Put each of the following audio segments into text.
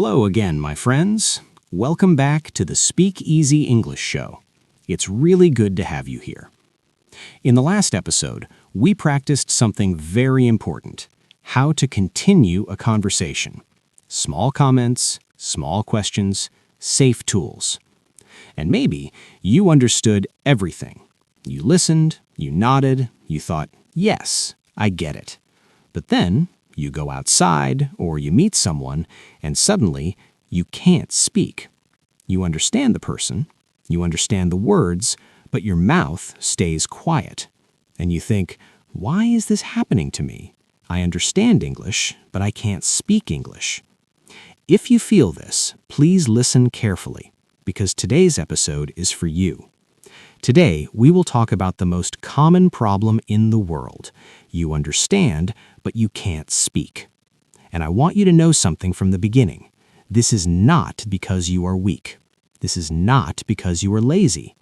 Hello again, my friends. Welcome back to the Speak Easy English Show. It's really good to have you here. In the last episode, we practiced something very important: how to continue a conversation. Small comments, small questions, safe tools. And maybe you understood everything. You listened, you nodded, you thought, yes, I get it. But then you go outside or you meet someone and suddenly you can't speak. You understand the person, you understand the words, but your mouth stays quiet. And you think, why is this happening to me? I understand English, but I can't speak English. If you feel this, please listen carefully, because today's episode is for you. Today, we will talk about the most common problem in the world. You understand, but you can't speak. And I want you to know something from the beginning. This is not because you are weak. This is not because you are lazy.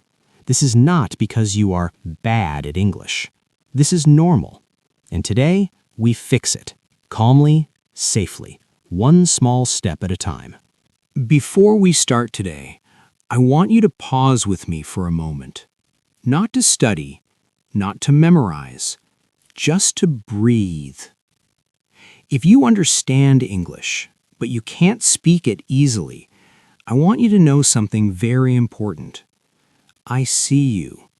This is not because you are bad at English. This is normal. And today, we fix it, calmly, safely, one small step at a time. Before we start today, I want you to pause with me for a moment. Not to study, not to memorize, just to breathe. If you understand English, but you can't speak it easily, I want you to know something very important. I see you.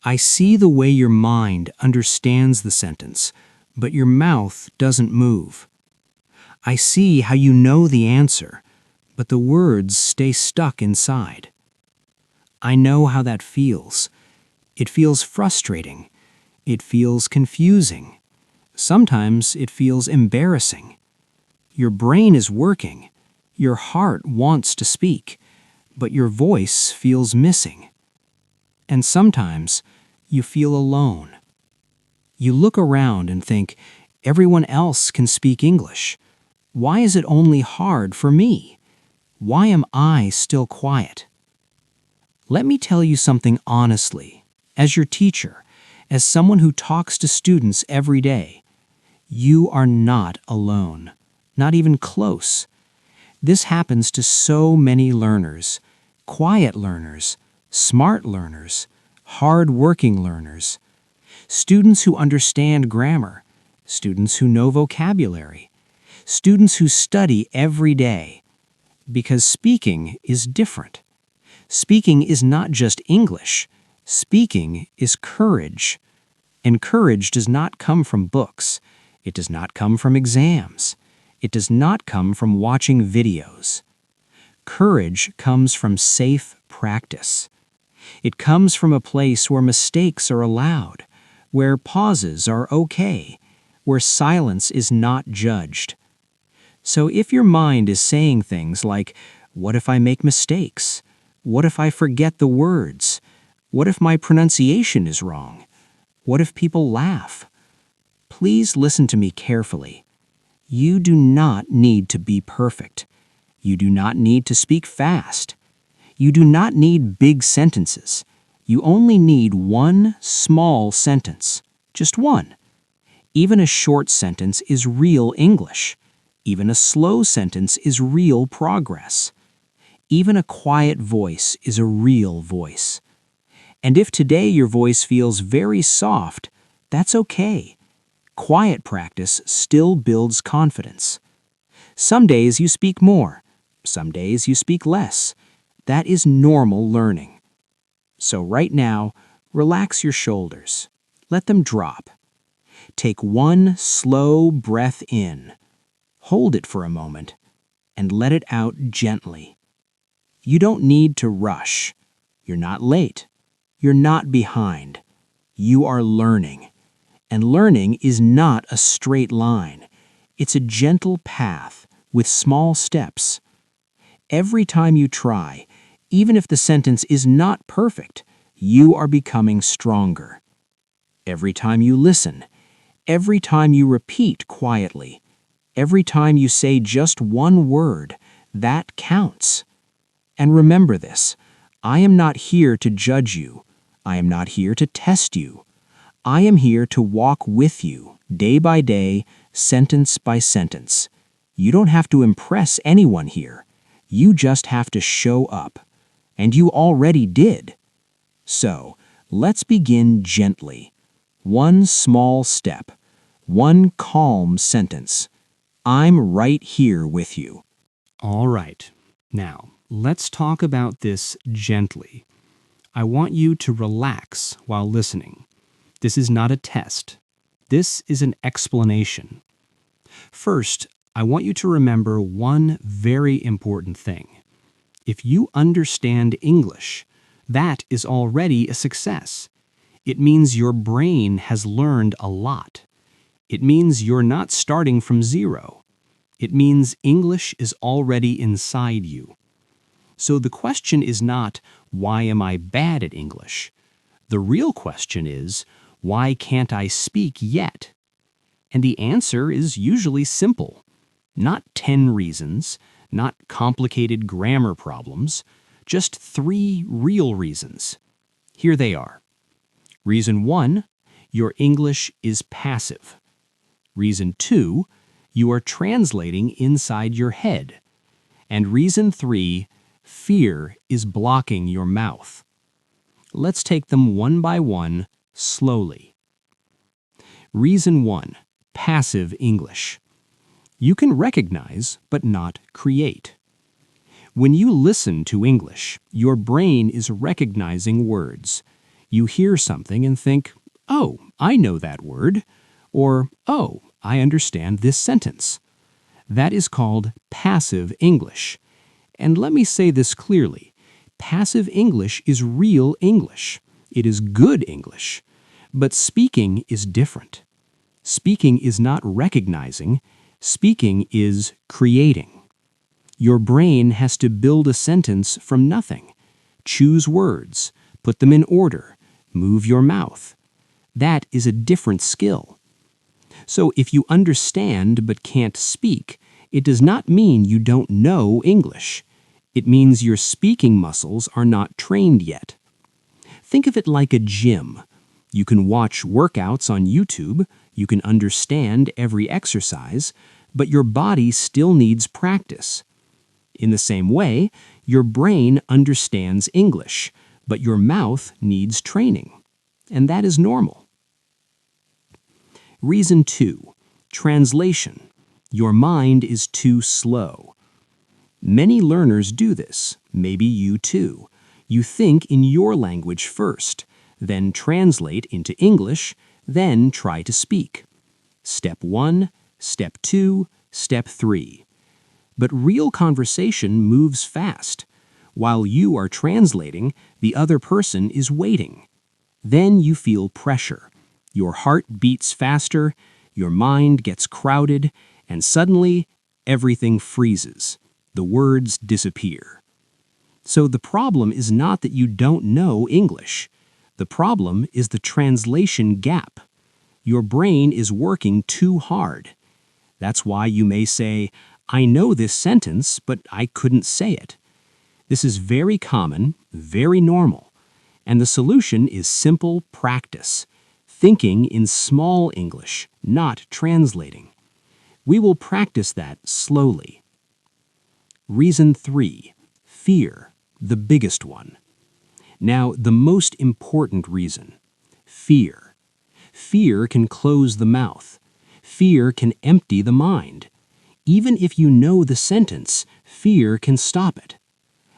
I see the way your mind understands the sentence, but your mouth doesn't move. I see how you know the answer, but the words stay stuck inside. I know how that feels. It feels frustrating. It feels confusing. Sometimes it feels embarrassing. Your brain is working. Your heart wants to speak, but your voice feels missing. And sometimes you feel alone. You look around and think, everyone else can speak English. Why is it only hard for me? Why am I still quiet? Let me tell you something honestly. As your teacher, as someone who talks to students every day, you are not alone, not even close. This happens to so many learners, quiet learners, smart learners, hard-working learners, students who understand grammar, students who know vocabulary, students who study every day, because speaking is different. Speaking is not just English. Speaking is courage. And courage does not come from books. It does not come from exams. It does not come from watching videos. Courage comes from safe practice. It comes from a place where mistakes are allowed, where pauses are okay, where silence is not judged. So if your mind is saying things like, what if I make mistakes? What if I forget the words? What if my pronunciation is wrong? What if people laugh? Please listen to me carefully. You do not need to be perfect. You do not need to speak fast. You do not need big sentences. You only need one small sentence. Just one. Even a short sentence is real English. Even a slow sentence is real progress. Even a quiet voice is a real voice. And if today your voice feels very soft, that's okay. Quiet practice still builds confidence. Some days you speak more. Some days you speak less. That is normal learning. So right now, relax your shoulders. Let them drop. Take one slow breath in. Hold it for a moment and let it out gently. You don't need to rush. You're not late. You're not behind. You are learning. And learning is not a straight line. It's a gentle path with small steps. Every time you try, even if the sentence is not perfect, you are becoming stronger. Every time you listen, every time you repeat quietly, every time you say just one word, that counts. And remember this, I am not here to judge you. I am not here to test you. I am here to walk with you, day by day, sentence by sentence. You don't have to impress anyone here. You just have to show up. And you already did. So, let's begin gently. One small step. One calm sentence. I'm right here with you. All right. Now, let's talk about this gently. I want you to relax while listening. This is not a test. This is an explanation. First, I want you to remember one very important thing. If you understand English, that is already a success. It means your brain has learned a lot. It means you're not starting from zero. It means English is already inside you. So the question is not, why am I bad at English? The real question is, why can't I speak yet? And the answer is usually simple. Not 10 reasons, not complicated grammar problems, just 3 real reasons. Here they are. Reason 1, your English is passive. Reason 2, you are translating inside your head. And reason 3, fear is blocking your mouth. Let's take them one by one, slowly. Reason 1, passive English. You can recognize, but not create. When you listen to English, your brain is recognizing words. You hear something and think, oh, I know that word, or, oh, I understand this sentence. That is called passive English. And let me say this clearly. Passive English is real English. It is good English. But speaking is different. Speaking is not recognizing. Speaking is creating. Your brain has to build a sentence from nothing. Choose words, put them in order, move your mouth. That is a different skill. So if you understand but can't speak, it does not mean you don't know English. It means your speaking muscles are not trained yet. Think of it like a gym. You can watch workouts on YouTube, you can understand every exercise, but your body still needs practice. In the same way, your brain understands English, but your mouth needs training. And that is normal. Reason 2, translation. Your mind is too slow. Many learners do this, maybe you too. You think in your language first, then translate into English, then try to speak. Step 1, Step 2, Step 3. But real conversation moves fast. While you are translating, the other person is waiting. Then you feel pressure. Your heart beats faster, your mind gets crowded, and suddenly everything freezes. The words disappear. So the problem is not that you don't know English. The problem is the translation gap. Your brain is working too hard. That's why you may say, I know this sentence, but I couldn't say it. This is very common, very normal. And the solution is simple practice. Thinking in small English, not translating. We will practice that slowly. Reason 3, fear, the biggest one. Now, the most important reason, fear. Fear can close the mouth. Fear can empty the mind. Even if you know the sentence, fear can stop it.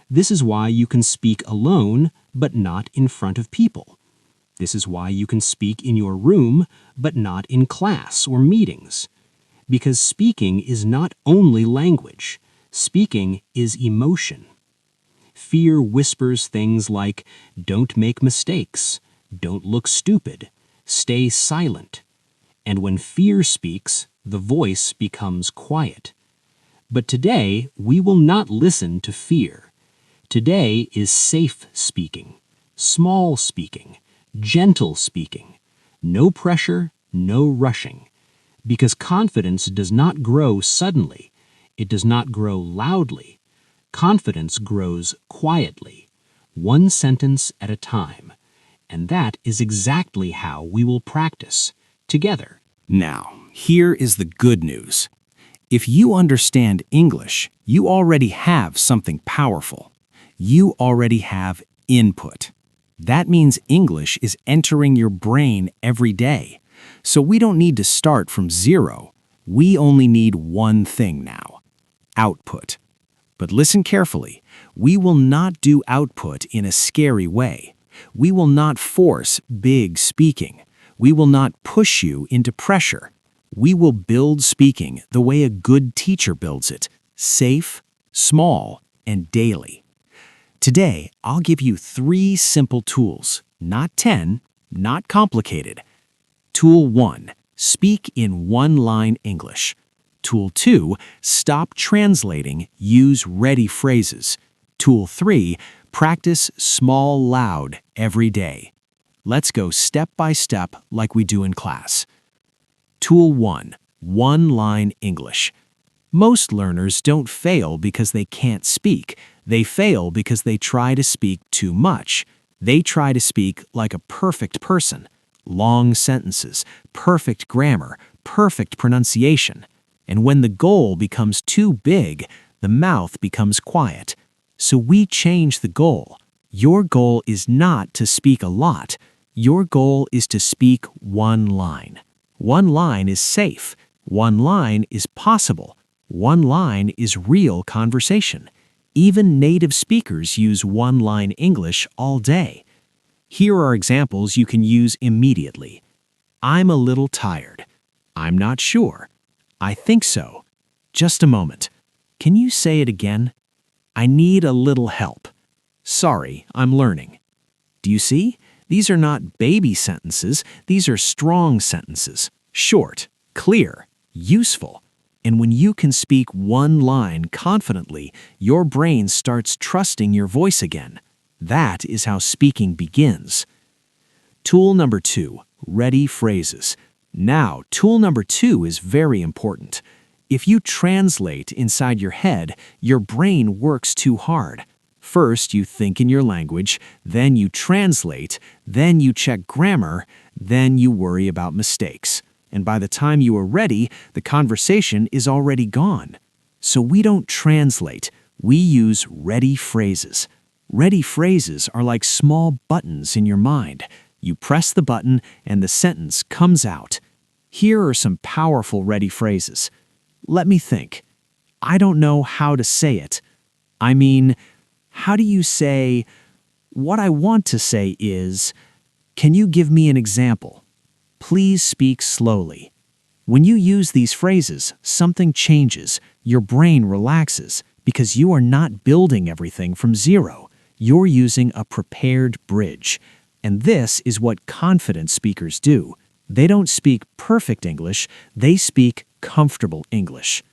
This is why you can speak alone, but not in front of people. This is why you can speak in your room, but not in class or meetings. Because speaking is not only language. Speaking is emotion. Fear whispers things like, don't make mistakes, don't look stupid, stay silent. And when fear speaks, the voice becomes quiet. But today, we will not listen to fear. Today is safe speaking, small speaking, gentle speaking. No pressure, no rushing. Because confidence does not grow suddenly. It does not grow loudly. Confidence grows quietly, one sentence at a time. And that is exactly how we will practice, together. Now, here is the good news. If you understand English, you already have something powerful. You already have input. That means English is entering your brain every day. So we don't need to start from zero. We only need one thing now: output. But listen carefully. We will not do output in a scary way. We will not force big speaking. We will not push you into pressure. We will build speaking the way a good teacher builds it: safe, small, and daily. Today, I'll give you 3 simple tools, not 10, not complicated. Tool 1, speak in one-line English. Tool 2, stop translating, use ready phrases. Tool 3, practice small loud every day. Let's go step by step like we do in class. Tool 1, one-line English. Most learners don't fail because they can't speak. They fail because they try to speak too much. They try to speak like a perfect person. Long sentences, perfect grammar, perfect pronunciation. And when the goal becomes too big, the mouth becomes quiet. So we change the goal. Your goal is not to speak a lot. Your goal is to speak one line. One line is safe. One line is possible. One line is real conversation. Even native speakers use one-line English all day. Here are examples you can use immediately. I'm a little tired. I'm not sure. I think so. Just a moment. Can you say it again? I need a little help. Sorry, I'm learning. Do you see? These are not baby sentences. These are strong sentences. Short, clear, useful. And when you can speak one line confidently, your brain starts trusting your voice again. That is how speaking begins. Tool number 2, ready phrases. Now, tool number 2 is very important. If you translate inside your head, your brain works too hard. First, you think in your language, then you translate, then you check grammar, then you worry about mistakes. And by the time you are ready, the conversation is already gone. So we don't translate, we use ready phrases. Ready phrases are like small buttons in your mind. You press the button and the sentence comes out. Here are some powerful ready phrases. Let me think. I don't know how to say it. I mean, how do you say, what I want to say is, can you give me an example? Please speak slowly. When you use these phrases, something changes. Your brain relaxes because you are not building everything from zero. You're using a prepared bridge. And this is what confident speakers do. They don't speak perfect English, they speak comfortable English.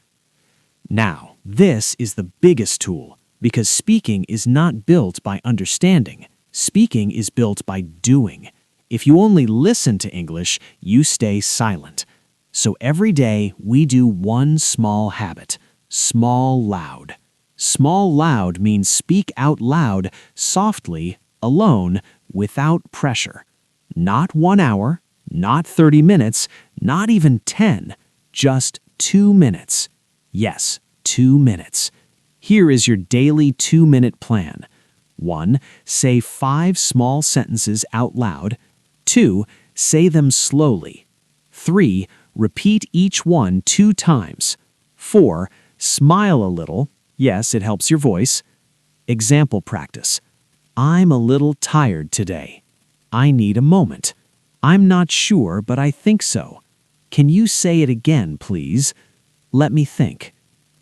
Now, this is the biggest tool because speaking is not built by understanding. Speaking is built by doing. If you only listen to English, you stay silent. So every day we do one small habit: small loud. Small loud means speak out loud, softly, alone, without pressure. Not 1 hour, not 30 minutes, not even 10, just 2 minutes. Yes, 2 minutes. Here is your daily 2-minute plan. 1. Say 5 small sentences out loud. 2. Say them slowly. 3. Repeat each one 2 times. 4. Smile a little. Yes, it helps your voice. Example practice. I'm a little tired today. I need a moment. I'm not sure, but I think so. Can you say it again, please? Let me think.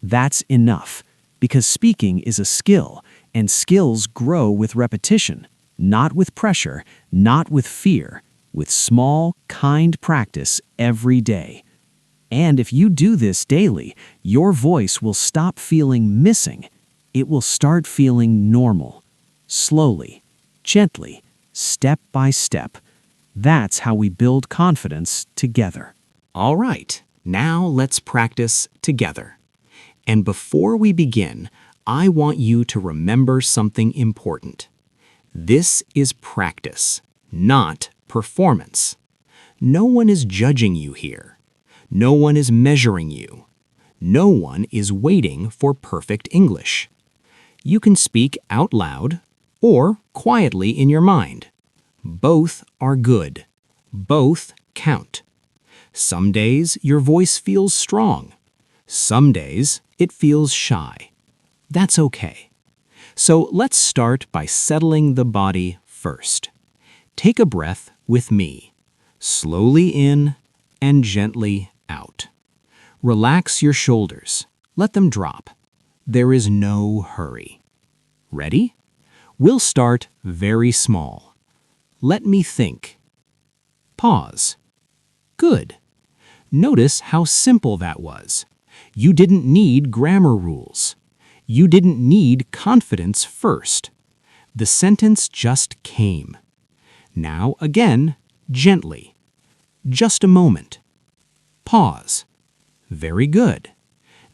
That's enough, because speaking is a skill, and skills grow with repetition, not with pressure, not with fear, with small, kind practice every day. And if you do this daily, your voice will stop feeling missing. It will start feeling normal. Slowly, gently, step by step. That's how we build confidence together. All right, now let's practice together. And before we begin, I want you to remember something important. This is practice, not performance. No one is judging you here. No one is measuring you. No one is waiting for perfect English. You can speak out loud or quietly in your mind. Both are good. Both count. Some days your voice feels strong. Some days it feels shy. That's okay. So let's start by settling the body first. Take a breath with me. Slowly in and gently out. Relax your shoulders. Let them drop. There is no hurry. Ready? We'll start very small. Let me think. Pause. Good. Notice how simple that was. You didn't need grammar rules. You didn't need confidence first. The sentence just came. Now again, gently. Just a moment. Pause. Very good.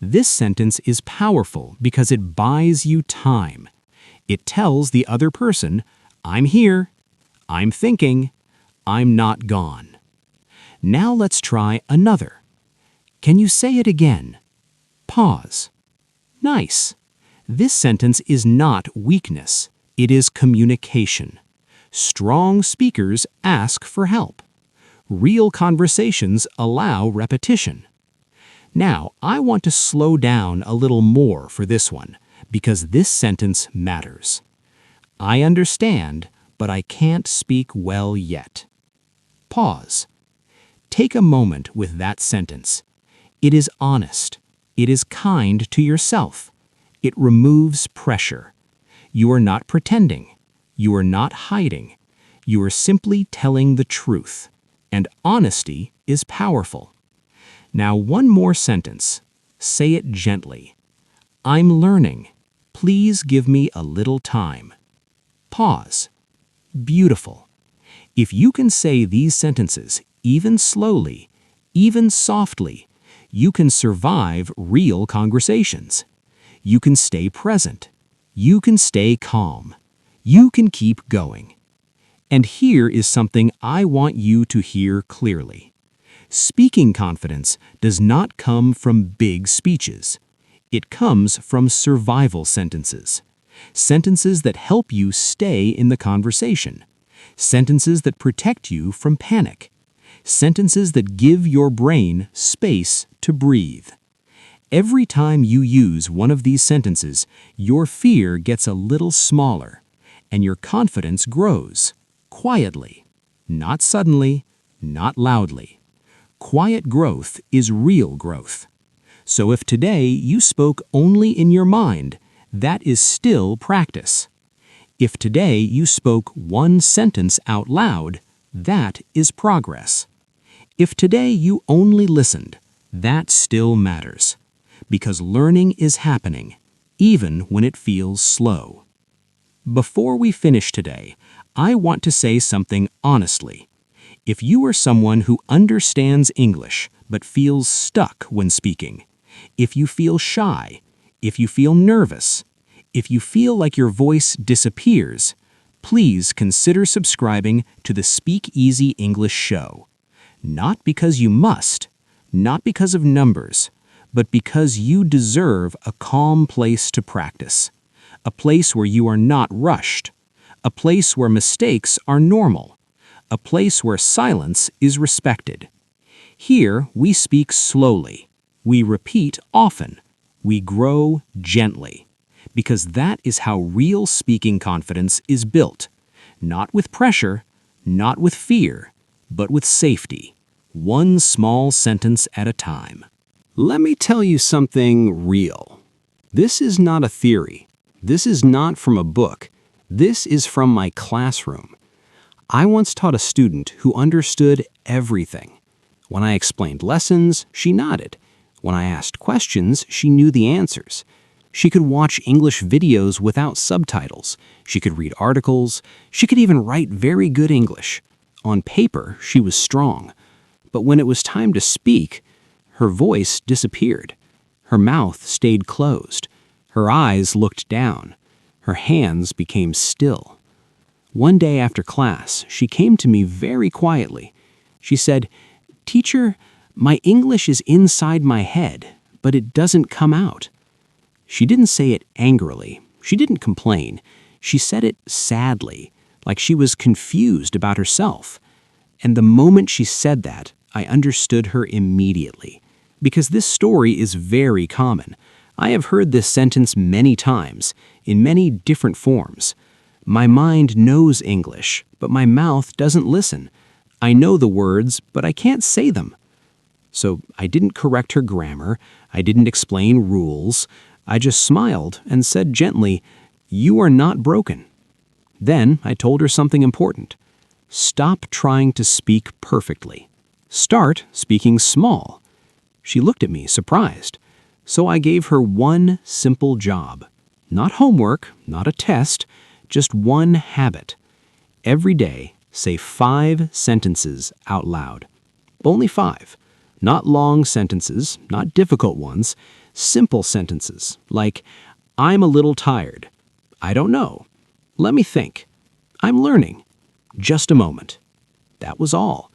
This sentence is powerful because it buys you time. It tells the other person, I'm here, I'm thinking, I'm not gone. Now let's try another. Can you say it again? Pause. Nice. This sentence is not weakness. It is communication. Strong speakers ask for help. Real conversations allow repetition. Now, I want to slow down a little more for this one, because this sentence matters. I understand, but I can't speak well yet. Pause. Take a moment with that sentence. It is honest. It is kind to yourself. It removes pressure. You are not pretending. You are not hiding. You are simply telling the truth. And honesty is powerful. Now one more sentence. Say it gently. I'm learning. Please give me a little time. Pause. Beautiful. If you can say these sentences even slowly, even softly, you can survive real conversations. You can stay present. You can stay calm. You can keep going. And here is something I want you to hear clearly. Speaking confidence does not come from big speeches. It comes from survival sentences. Sentences that help you stay in the conversation. Sentences that protect you from panic. Sentences that give your brain space to breathe. Every time you use one of these sentences, your fear gets a little smaller, and your confidence grows, quietly, not suddenly, not loudly. Quiet growth is real growth. So if today you spoke only in your mind, that is still practice. If today you spoke one sentence out loud, that is progress. If today you only listened, that still matters. Because learning is happening, even when it feels slow. Before we finish today, I want to say something honestly. If you are someone who understands English but feels stuck when speaking, if you feel shy, if you feel nervous, if you feel like your voice disappears, please consider subscribing to the Speak Easy English show. Not because you must, not because of numbers, but because you deserve a calm place to practice, a place where you are not rushed, a place where mistakes are normal, a place where silence is respected. Here we speak slowly, we repeat often, we grow gently, because that is how real speaking confidence is built, not with pressure, not with fear, but with safety, one small sentence at a time. Let me tell you something real. This is not a theory. This is not from a book. This is from my classroom. I once taught a student who understood everything. When I explained lessons, she nodded. When I asked questions, she knew the answers. She could watch English videos without subtitles. She could read articles. She could even write very good English. On paper, she was strong. But when it was time to speak, her voice disappeared. Her mouth stayed closed. Her eyes looked down. Her hands became still. One day after class, she came to me very quietly. She said, "Teacher, my English is inside my head, but it doesn't come out." She didn't say it angrily. She didn't complain. She said it sadly, like she was confused about herself. And the moment she said that, I understood her immediately. Because this story is very common. I have heard this sentence many times, in many different forms. My mind knows English, but my mouth doesn't listen. I know the words, but I can't say them. So I didn't correct her grammar. I didn't explain rules. I just smiled and said gently, "You are not broken." Then I told her something important. Stop trying to speak perfectly. Start speaking small. She looked at me, surprised. So I gave her one simple job. Not homework, not a test, just one habit. Every day, say 5 sentences out loud. Only 5. Not long sentences, not difficult ones. Simple sentences, like, "I'm a little tired." "I don't know." "Let me think." "I'm learning." "Just a moment." That was all.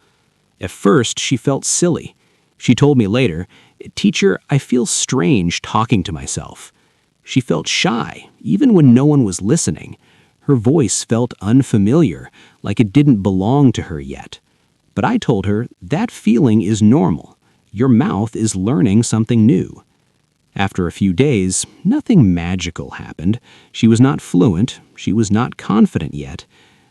At first, she felt silly. She told me later, "Teacher, I feel strange talking to myself." She felt shy, even when no one was listening. Her voice felt unfamiliar, like it didn't belong to her yet. But I told her, that feeling is normal. Your mouth is learning something new. After a few days, nothing magical happened. She was not fluent, she was not confident yet.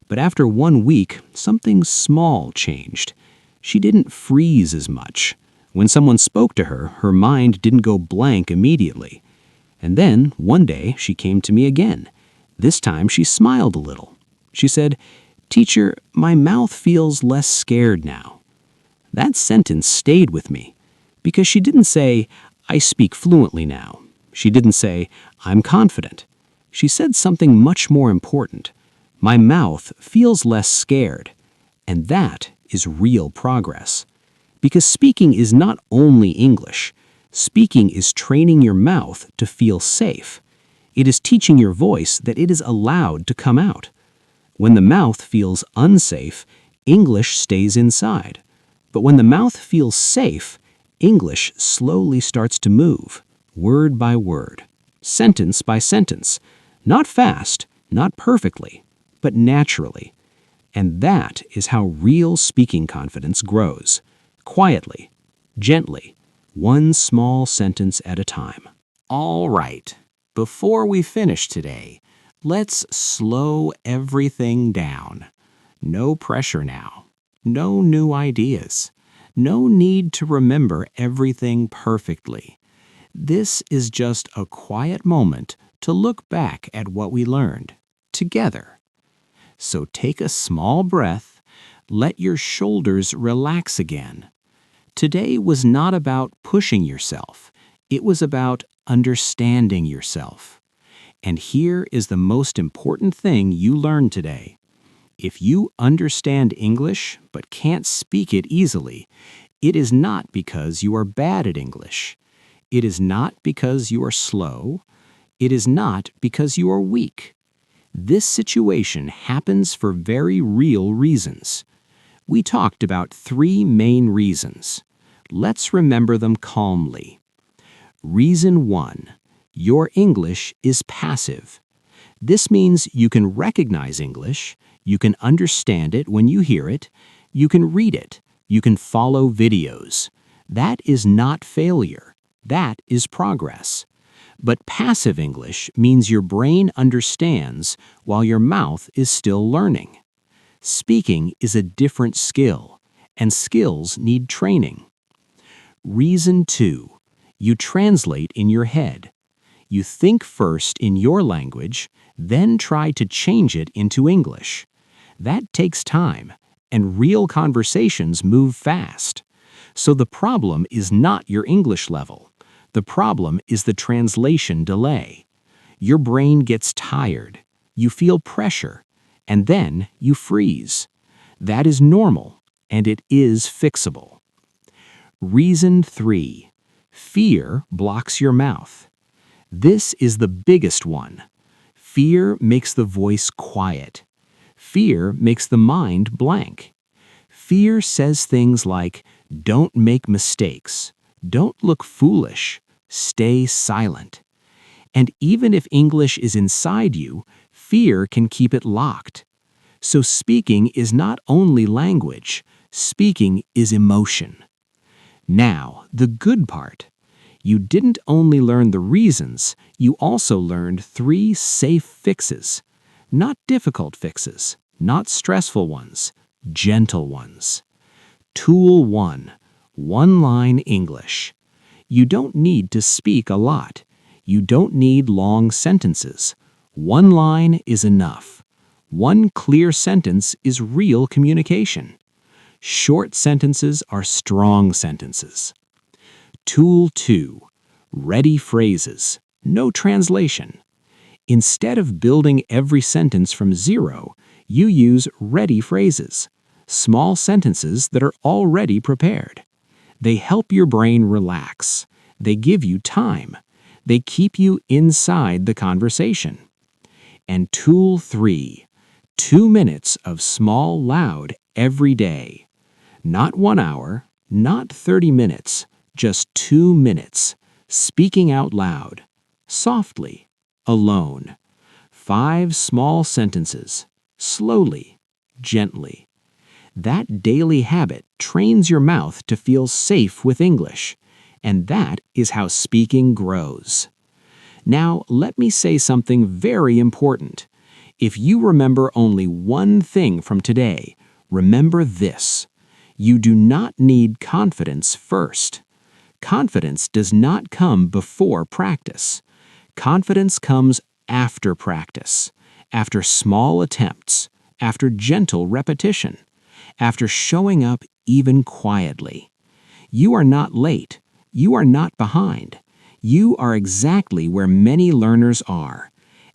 But after 1 week, something small changed. She didn't freeze as much. When someone spoke to her, her mind didn't go blank immediately. And then, one day, she came to me again. This time, she smiled a little. She said, "Teacher, my mouth feels less scared now." That sentence stayed with me, because she didn't say, "I speak fluently now." She didn't say, "I'm confident." She said something much more important. My mouth feels less scared. And that is real progress. Because speaking is not only English. Speaking is training your mouth to feel safe. It is teaching your voice that it is allowed to come out. When the mouth feels unsafe, English stays inside. But when the mouth feels safe, English slowly starts to move, word by word, sentence by sentence, not fast, not perfectly, but naturally. And that is how real speaking confidence grows, quietly, gently, one small sentence at a time. All right, before we finish today, let's slow everything down. No pressure now. No new ideas. No need to remember everything perfectly. This is just a quiet moment to look back at what we learned, together. So take a small breath, let your shoulders relax again. Today was not about pushing yourself. It was about understanding yourself. And here is the most important thing you learned today. If you understand English but can't speak it easily, it is not because you are bad at English. It is not because you are slow. It is not because you are weak. This situation happens for very real reasons. We talked about 3 main reasons. Let's remember them calmly. Reason 1. Your English is passive. This means you can recognize English, you can understand it when you hear it, you can read it, you can follow videos. That is not failure. That is progress. But passive English means your brain understands while your mouth is still learning. Speaking is a different skill, and skills need training. Reason 2. You translate in your head. You think first in your language, then try to change it into English. That takes time, and real conversations move fast. So the problem is not your English level. The problem is the translation delay. Your brain gets tired, you feel pressure, and then you freeze. That is normal, and it is fixable. Reason 3. Fear blocks your mouth. This is the biggest one. Fear makes the voice quiet. Fear makes the mind blank. Fear says things like, "Don't make mistakes. Don't look foolish. Stay silent. And even if English is inside you, fear can keep it locked. So speaking is not only language, speaking is emotion. Now, the good part. You didn't only learn the reasons, you also learned 3 safe fixes. Not difficult fixes, not stressful ones, gentle ones. Tool 1. One-line English. You don't need to speak a lot. You don't need long sentences. One line is enough. One clear sentence is real communication. Short sentences are strong sentences. Tool 2. Ready phrases. No translation. Instead of building every sentence from zero, you use ready phrases. Small sentences that are already prepared. They help your brain relax. They give you time. They keep you inside the conversation. And tool 3. 2 minutes of small loud every day. Not 1 hour, not 30 minutes, just 2 minutes. Speaking out loud, softly, alone. 5 small sentences, slowly, gently. That daily habit trains your mouth to feel safe with English, and that is how speaking grows. Now, let me say something very important. If you remember only one thing from today, remember this. You do not need confidence first. Confidence does not come before practice. Confidence comes after practice, after small attempts, after gentle repetition, after showing up even quietly. You are not late. You are not behind. You are exactly where many learners are.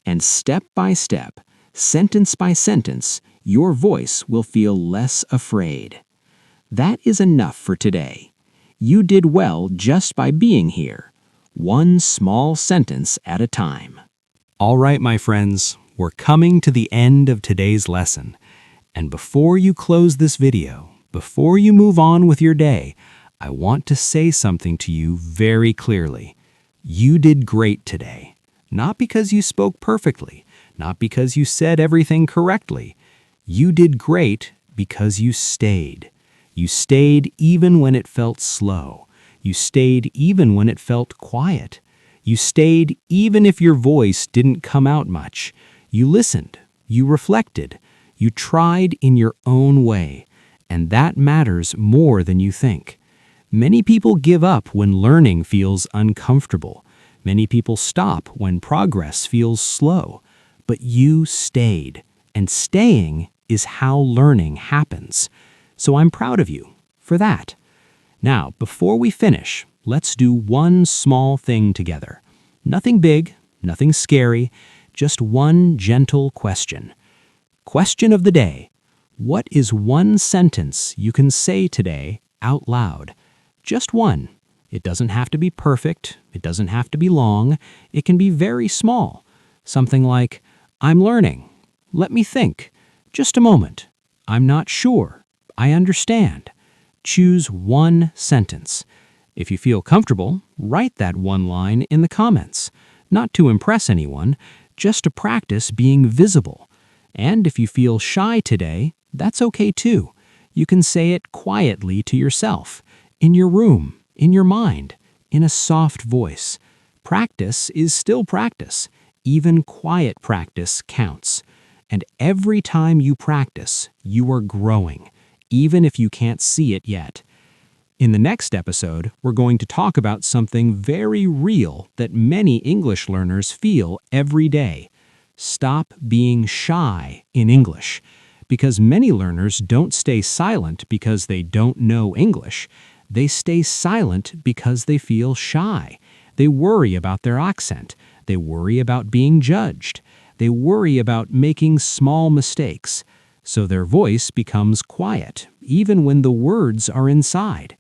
And step by step, sentence by sentence, your voice will feel less afraid. That is enough for today. You did well just by being here, one small sentence at a time. All right, my friends, we're coming to the end of today's lesson. And before you close this video, before you move on with your day, I want to say something to you very clearly. You did great today. Not because you spoke perfectly, not because you said everything correctly. You did great because you stayed. You stayed even when it felt slow. You stayed even when it felt quiet. You stayed even if your voice didn't come out much. You listened. You reflected. You tried in your own way. And that matters more than you think. Many people give up when learning feels uncomfortable. Many people stop when progress feels slow. But you stayed. And staying is how learning happens. So I'm proud of you for that. Now, before we finish, let's do one small thing together. Nothing big, nothing scary, just one gentle question. Question of the day. What is one sentence you can say today out loud? Just one. It doesn't have to be perfect. It doesn't have to be long. It can be very small. Something like, I'm learning. Let me think. Just a moment. I'm not sure. I understand. Choose one sentence. If you feel comfortable, write that one line in the comments. Not to impress anyone, just to practice being visible. And if you feel shy today, that's okay too. You can say it quietly to yourself, in your room, in your mind, in a soft voice. Practice is still practice. Even quiet practice counts. And every time you practice, you are growing, even if you can't see it yet. In the next episode, we're going to talk about something very real that many English learners feel every day. Stop being shy in English. Because many learners don't stay silent because they don't know English. They stay silent because they feel shy. They worry about their accent. They worry about being judged. They worry about making small mistakes. So their voice becomes quiet, even when the words are inside.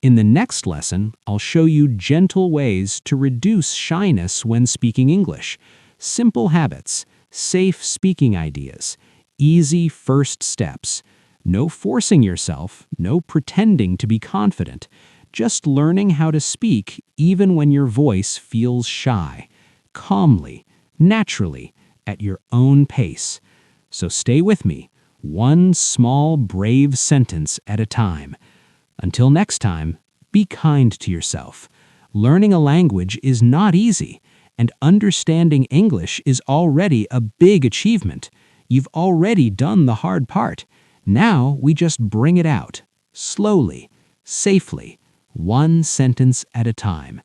In the next lesson, I'll show you gentle ways to reduce shyness when speaking English. Simple habits, safe speaking ideas, easy first steps. No forcing yourself, no pretending to be confident. just learning how to speak even when your voice feels shy, calmly, naturally, at your own pace. So stay with me, one small, brave sentence at a time. Until next time, be kind to yourself. Learning a language is not easy, and understanding English is already a big achievement. You've already done the hard part. Now we just bring it out, slowly, safely, one sentence at a time.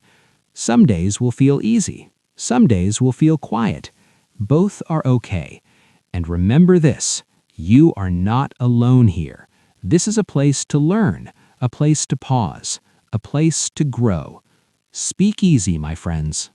Some days will feel easy. Some days will feel quiet. Both are okay. And remember this, you are not alone here. This is a place to learn, a place to pause, a place to grow. Speak easy, my friends.